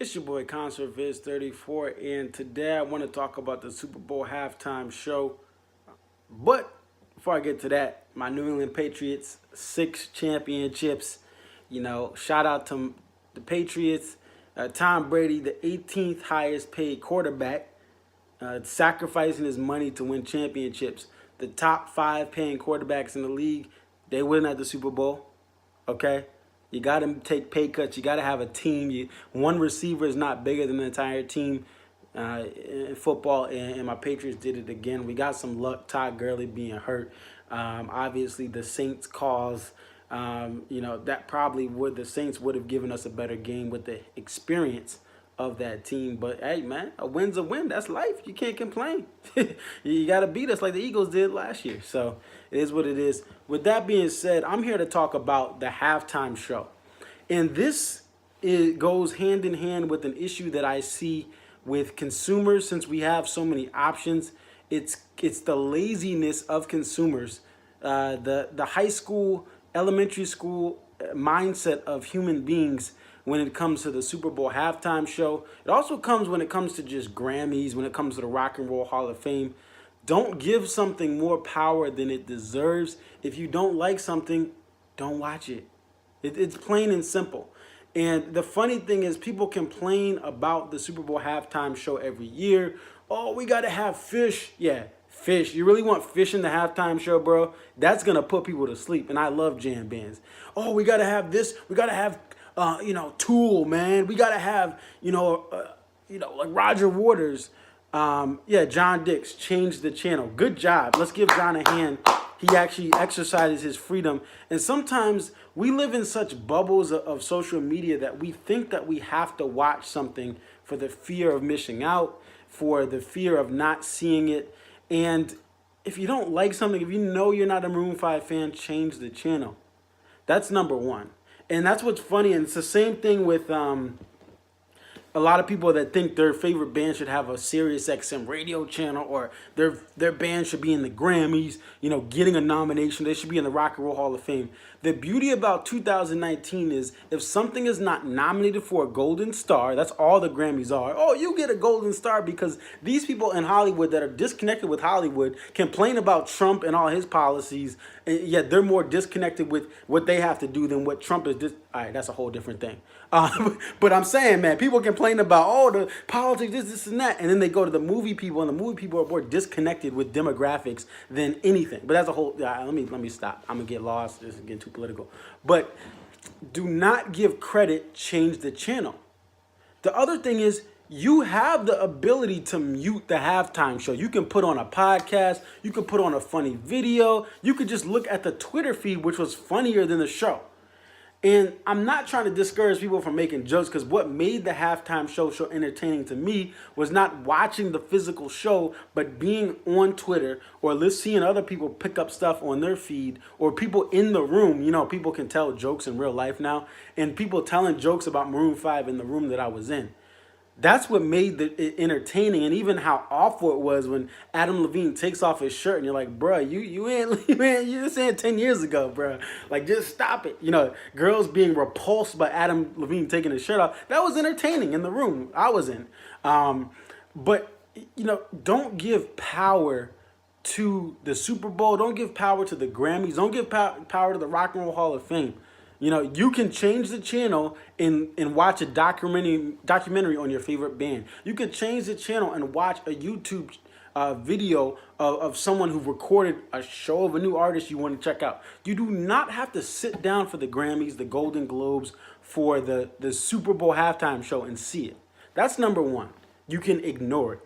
It's your boy Concert Viz 34, and today I want to talk about the Super Bowl halftime show. But before I get to that, my New England Patriots, 6 championships. Shout out to the Patriots. Tom Brady, the 18th highest paid quarterback, sacrificing his money to win championships. The top 5 paying quarterbacks in the league, they win at the Super Bowl. Okay? You got to take pay cuts. You got to have a team. One receiver is not bigger than the entire team in football, and my Patriots did it again. We got some luck, Todd Gurley being hurt. Obviously, the Saints cause, that probably the Saints would have given us a better game with the experience of that team. But hey, man, a win's a win. That's life. You can't complain. You got to beat us like the Eagles did last year. So it is what it is. With that being said, I'm here to talk about the halftime show. And goes hand in hand with an issue that I see with consumers since we have so many options. It's the laziness of consumers, the high school, elementary school mindset of human beings when it comes to the Super Bowl halftime show. It also comes when it comes to just Grammys, when it comes to the Rock and Roll Hall of Fame. Don't give something more power than it deserves. If you don't like something, don't watch it. It's plain and simple. And the funny thing is, people complain about the Super Bowl halftime show every year. Oh, we got to have fish. Yeah, fish. You really want fish in the halftime show, bro? That's going to put people to sleep. And I love jam bands. Oh, we got to have this. We got to have, Tool, man. We got to have, like Roger Waters. John Dix changed the channel. Good job. Let's give John a hand. He actually exercises his freedom. And sometimes we live in such bubbles of social media that we think that we have to watch something for the fear of missing out, for the fear of not seeing it. And if you don't like something, if you know you're not a Maroon 5 fan, change the channel. That's number one. And that's what's funny. And it's the same thing with a lot of people that think their favorite band should have a Sirius XM radio channel, or their band should be in the Grammys, getting a nomination. They should be in the Rock and Roll Hall of Fame. The beauty about 2019 is if something is not nominated for a Golden Star, that's all the Grammys are. Oh, you get a Golden Star because these people in Hollywood that are disconnected with Hollywood complain about Trump and all his policies, and yet they're more disconnected with what they have to do than what Trump is. All right, that's a whole different thing. But I'm saying, man, people complain about, the politics, this, and that. And then they go to the movie people, and the movie people are more disconnected with demographics than anything. But that's a whole, let me stop. I'm going to get lost. This is getting too political. But do not give credit, change the channel. The other thing is, you have the ability to mute the halftime show. You can put on a podcast. You can put on a funny video. You could just look at the Twitter feed, which was funnier than the show. And I'm not trying to discourage people from making jokes, because what made the halftime show so entertaining to me was not watching the physical show, but being on Twitter or seeing other people pick up stuff on their feed, or people in the room. People can tell jokes in real life now, and people telling jokes about Maroon 5 in the room that I was in. That's what made it entertaining, and even how awful it was when Adam Levine takes off his shirt, and you're like, bruh, you just saying 10 years ago, bruh. Like, just stop it. Girls being repulsed by Adam Levine taking his shirt off. That was entertaining in the room I was in. But don't give power to the Super Bowl. Don't give power to the Grammys. Don't give power to the Rock and Roll Hall of Fame. You can change the channel and watch a documentary on your favorite band. You can change the channel and watch a YouTube video of someone who recorded a show of a new artist you want to check out. You do not have to sit down for the Grammys, the Golden Globes, for the Super Bowl halftime show and see it. That's number one. You can ignore it.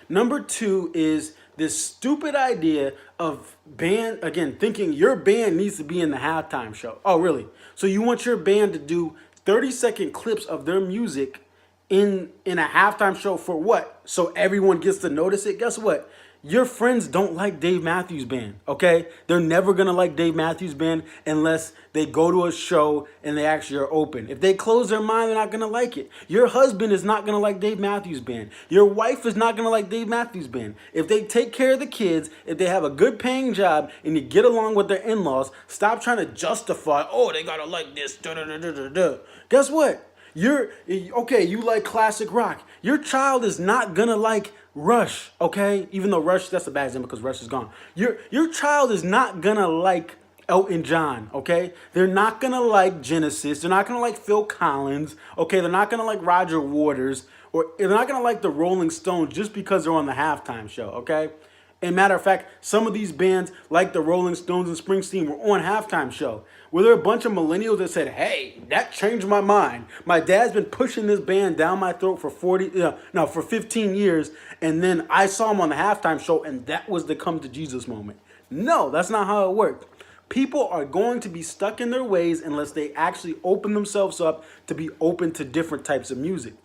Number two is this stupid idea of thinking your band needs to be in the halftime show. Oh, really? So you want your band to do 30-second clips of their music in a halftime show for what? So everyone gets to notice it? Guess what? Your friends don't like Dave Matthews Band, okay? They're never going to like Dave Matthews Band unless they go to a show and they actually are open. If they close their mind, they're not going to like it. Your husband is not going to like Dave Matthews Band. Your wife is not going to like Dave Matthews Band. If they take care of the kids, if they have a good paying job, and you get along with their in-laws, stop trying to justify, they got to like this, da-da-da-da-da-da. Guess what? You're okay, you like classic rock. Your child is not gonna like Rush, okay? Even though Rush, that's a bad example because Rush is gone. Your child is not gonna like Elton John, okay? They're not gonna like Genesis. They're not gonna like Phil Collins, okay? They're not gonna like Roger Waters, or they're not gonna like the Rolling Stones just because they're on the halftime show, okay? And matter of fact, some of these bands, like the Rolling Stones and Springsteen, were on halftime show. Were there a bunch of millennials that said, "Hey, that changed my mind. My dad's been pushing this band down my throat for 15 years, and then I saw him on the halftime show, and that was the come to Jesus moment." No, that's not how it worked. People are going to be stuck in their ways unless they actually open themselves up to be open to different types of music.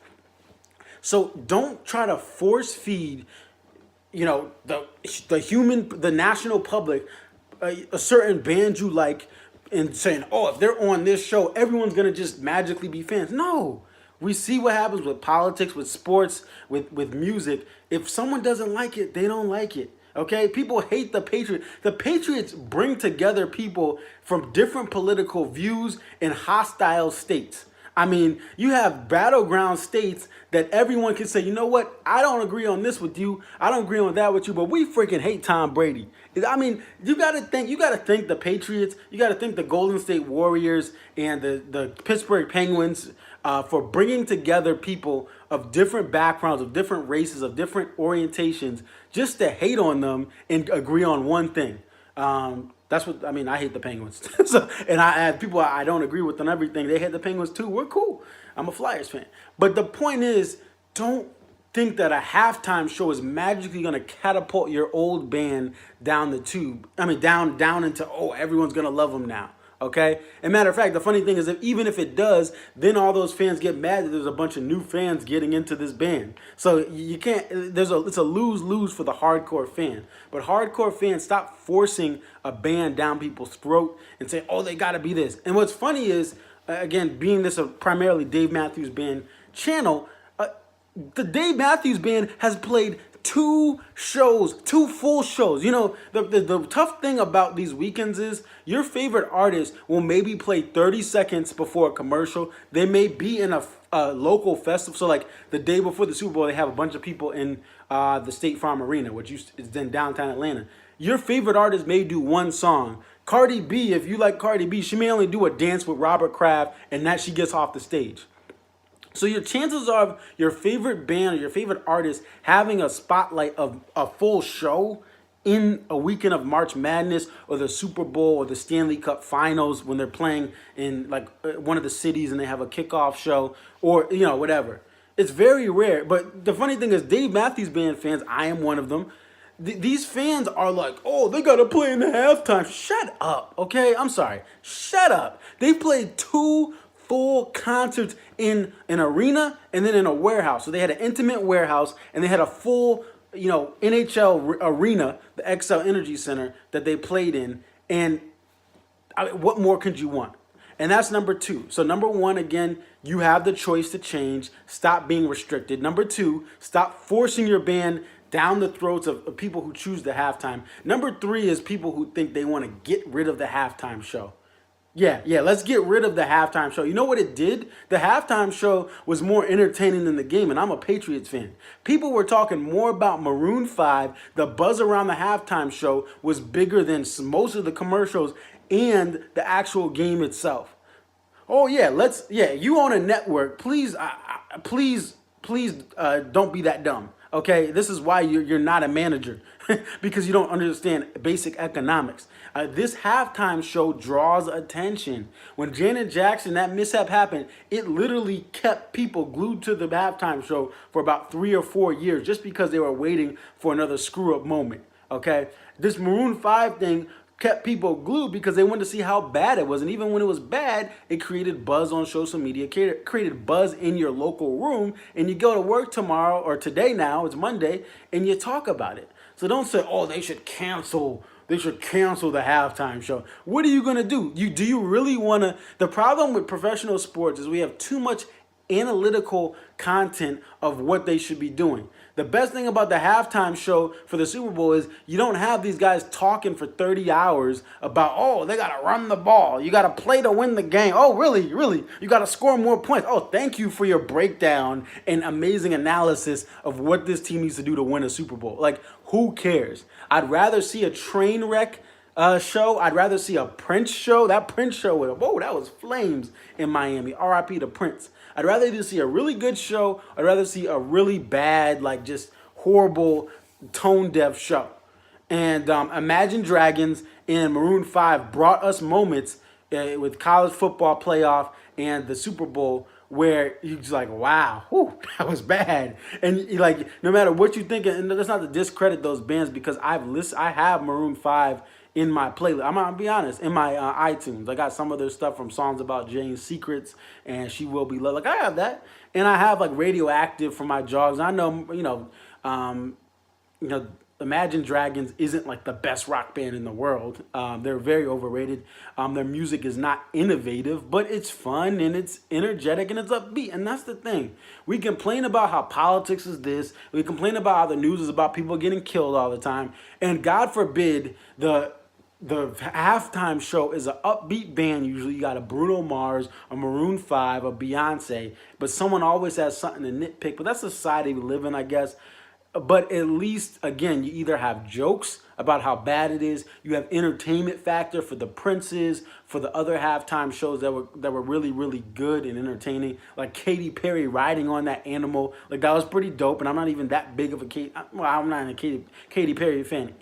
So don't try to force feed, the national public a certain band you like, and saying, "Oh, if they're on this show, everyone's gonna just magically be fans." No, we see what happens with politics, with sports, with music. If someone doesn't like it, they don't like it. Okay, people hate the Patriots. The Patriots bring together people from different political views in hostile states. I mean, you have battleground states that everyone can say, "You know what? I don't agree on this with you. I don't agree on that with you, but we freaking hate Tom Brady." I mean, you gotta think the Patriots, you gotta think the Golden State Warriors and the Pittsburgh Penguins for bringing together people of different backgrounds, of different races, of different orientations, just to hate on them and agree on one thing. That's what I mean. I hate the Penguins, and I have people I don't agree with on everything. They hate the Penguins too. We're cool. I'm a Flyers fan, but the point is, don't think that a halftime show is magically going to catapult your old band down the tube. I mean, down into, oh, everyone's going to love them now. Okay. And matter of fact, the funny thing is that even if it does, then all those fans get mad that there's a bunch of new fans getting into this band. So you can't. It's a lose-lose for the hardcore fan. But hardcore fans, stop forcing a band down people's throat and say, "Oh, they got to be this." And what's funny is, again, being this a primarily Dave Matthews Band channel, the Dave Matthews Band has played two full shows. The tough thing about these weekends is your favorite artist will maybe play 30 seconds before a commercial. They may be in a local festival. So like the day before the Super Bowl, they have a bunch of people in the State Farm Arena, which is in downtown Atlanta. Your favorite artist may do one song. Cardi B, if you like Cardi B, she may only do a dance with Robert Kraft, and that she gets off the stage. So your chances of your favorite band or your favorite artist having a spotlight of a full show in a weekend of March Madness or the Super Bowl or the Stanley Cup Finals when they're playing in like one of the cities and they have a kickoff show or whatever. It's very rare. But the funny thing is, Dave Matthews Band fans, I am one of them. These fans are like, "Oh, they gotta play in the halftime." Shut up, okay? I'm sorry. Shut up. They played two full concerts in an arena and then in a warehouse. So they had an intimate warehouse and they had a full, NHL arena, the XL Energy Center that they played in. And what more could you want? And that's number two. So number one, again, you have the choice to change. Stop being restricted. Number two, stop forcing your band down the throats of people who choose the halftime. Number three is people who think they want to get rid of the halftime show. Yeah, let's get rid of the halftime show. You know what it did? The halftime show was more entertaining than the game, and I'm a Patriots fan. People were talking more about Maroon 5. The buzz around the halftime show was bigger than most of the commercials and the actual game itself. Oh yeah, you own a network. Please, please, don't be that dumb. Okay, this is why you're not a manager because you don't understand basic economics. This halftime show draws attention. When Janet Jackson, that mishap happened, it literally kept people glued to the halftime show for about 3 or 4 years just because they were waiting for another screw up moment. Okay, this Maroon 5 thing kept people glued because they wanted to see how bad it was. And even when it was bad, it created buzz on social media, created buzz in your local room. And you go to work tomorrow or today now, it's Monday, and you talk about it. So don't say, "Oh, they should cancel the halftime show." What are you going to do? Do you really want to? The problem with professional sports is we have too much analytical content of what they should be doing. The best thing about the halftime show for the Super Bowl is you don't have these guys talking for 30 hours about, oh, they got to run the ball. You got to play to win the game. Oh, really? Really? You got to score more points. Oh, thank you for your breakdown and amazing analysis of what this team needs to do to win a Super Bowl. Like, who cares? I'd rather see a train wreck show. I'd rather see a Prince show. That Prince show, whoa, that was flames in Miami. R.I.P. to Prince. I'd rather either see a really good show. I'd rather see a really bad, like just horrible, tone deaf show. And Imagine Dragons and Maroon 5 brought us moments with college football playoff and the Super Bowl where you're just like, wow, whew, that was bad. And like, no matter what you think, and that's not to discredit those bands because I have Maroon 5 in my playlist. I'm gonna be honest, in my iTunes. I got some of their stuff from Songs About Jane's Secrets and She Will Be Loved. Like, I have that. And I have like Radioactive for my jogs. I know, Imagine Dragons isn't like the best rock band in the world. They're very overrated. Their music is not innovative, but it's fun and it's energetic and it's upbeat. And that's the thing. We complain about how politics is this. We complain about how the news is about people getting killed all the time. And God forbid the halftime show is an upbeat band. Usually you got a Bruno Mars, a Maroon 5, a Beyonce, but someone always has something to nitpick. But that's the society we live in, I guess. But at least, again, you either have jokes about how bad it is, you have entertainment factor for the Princes, for the other halftime shows that were really, really good and entertaining, like Katy Perry riding on that animal. Like, that was pretty dope, and I'm not even that big of I'm not a Katy Perry fan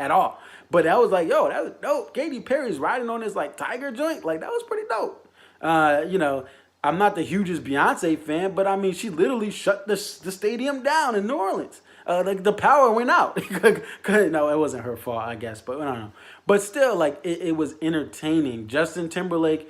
at all. But that was like, yo, that was dope. Katy Perry's riding on this, like, tiger joint. Like, that was pretty dope. I'm not the hugest Beyonce fan, but I mean, she literally shut the stadium down in New Orleans. Like, the power went out. No, it wasn't her fault, I guess, but I don't know. But still, like, it was entertaining. Justin Timberlake,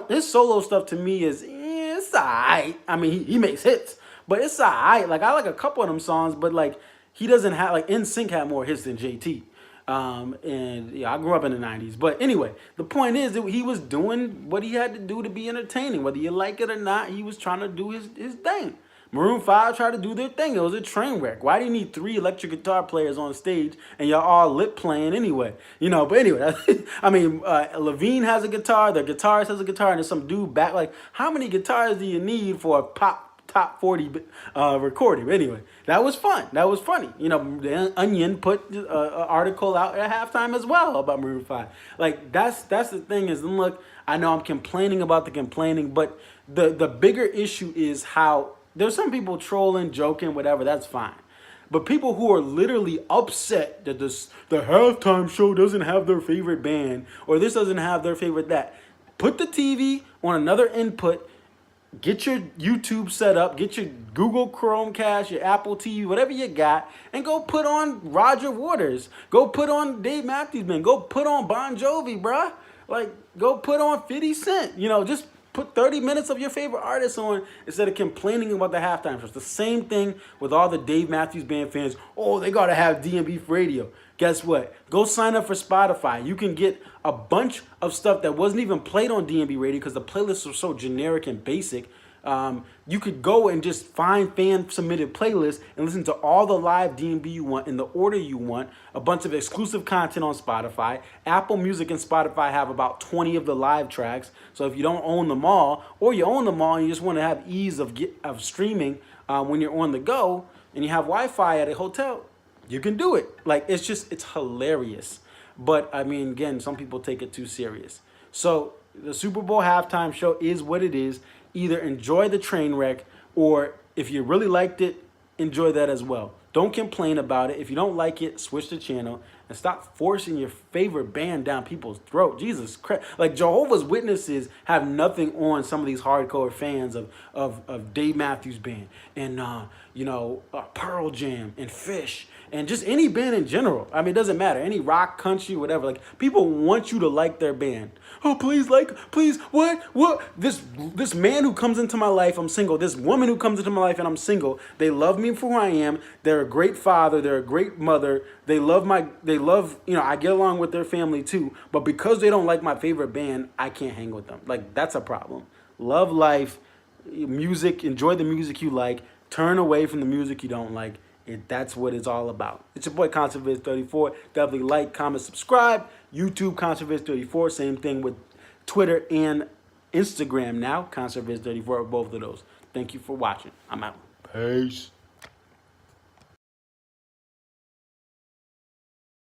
his solo stuff to me is, it's all right. I mean, he makes hits, but it's all right. Like, I like a couple of them songs, but like, he doesn't have, like, NSYNC had more hits than JT. And yeah, I grew up in the 90s. But anyway, the point is that he was doing what he had to do to be entertaining. Whether you like it or not, he was trying to do his thing. Maroon 5 tried to do their thing. It was a train wreck. Why do you need 3 electric guitar players on stage and y'all all lip playing anyway? But anyway, I mean, Levine has a guitar, the guitarist has a guitar, and there's some dude back. Like, how many guitars do you need for a pop top 40 recording? Anyway, that was fun. That was funny. The Onion put an article out at halftime as well about Maroon 5. Like, that's the thing is, and look, I know I'm complaining about the complaining, but the bigger issue is how there's some people trolling, joking, whatever, that's fine. But people who are literally upset that the halftime show doesn't have their favorite band or this doesn't have their favorite that, put the TV on another input. Get your YouTube set up, get your Google Chromecast, your Apple TV, whatever you got, and go put on Roger Waters. Go put on Dave Matthews Band. Go put on Bon Jovi, bruh. Like, go put on 50 Cent. Just put 30 minutes of your favorite artists on instead of complaining about the halftime shows. The same thing with all the Dave Matthews Band fans. Oh, they got to have DMV radio. Guess what? Go sign up for Spotify. You can get a bunch of stuff that wasn't even played on DMV radio because the playlists are so generic and basic. You could go and just find fan-submitted playlists and listen to all the live DMV you want in the order you want. A bunch of exclusive content on Spotify. Apple Music and Spotify have about 20 of the live tracks. So if you don't own them all, or you own them all and you just want to have ease of streaming when you're on the go and you have Wi-Fi at a hotel, you can do it. Like, it's hilarious. But, I mean, again, some people take it too serious. So, the Super Bowl halftime show is what it is. Either enjoy the train wreck, or if you really liked it, enjoy that as well. Don't complain about it. If you don't like it, switch the channel and stop forcing your favorite band down people's throat. Jesus Christ. Like, Jehovah's Witnesses have nothing on some of these hardcore fans of Dave Matthews Band and, Pearl Jam and Fish and just any band in general. I mean, it doesn't matter. Any rock, country, whatever. Like, people want you to like their band. Oh, please, what? This man who comes into my life, I'm single. This woman who comes into my life and I'm single. They love me for who I am. They're a great father. They're a great mother. I get along with their family too. But because they don't like my favorite band, I can't hang with them. Like, that's a problem. Love life. music, enjoy the music you like, turn away from the music you don't like. That's what it's all about. It's your boy ConcertViz34. Definitely like, comment, subscribe. YouTube ConcertViz34. Same thing with Twitter and Instagram now. ConcertViz34, both of those. Thank you for watching. I'm out. Peace.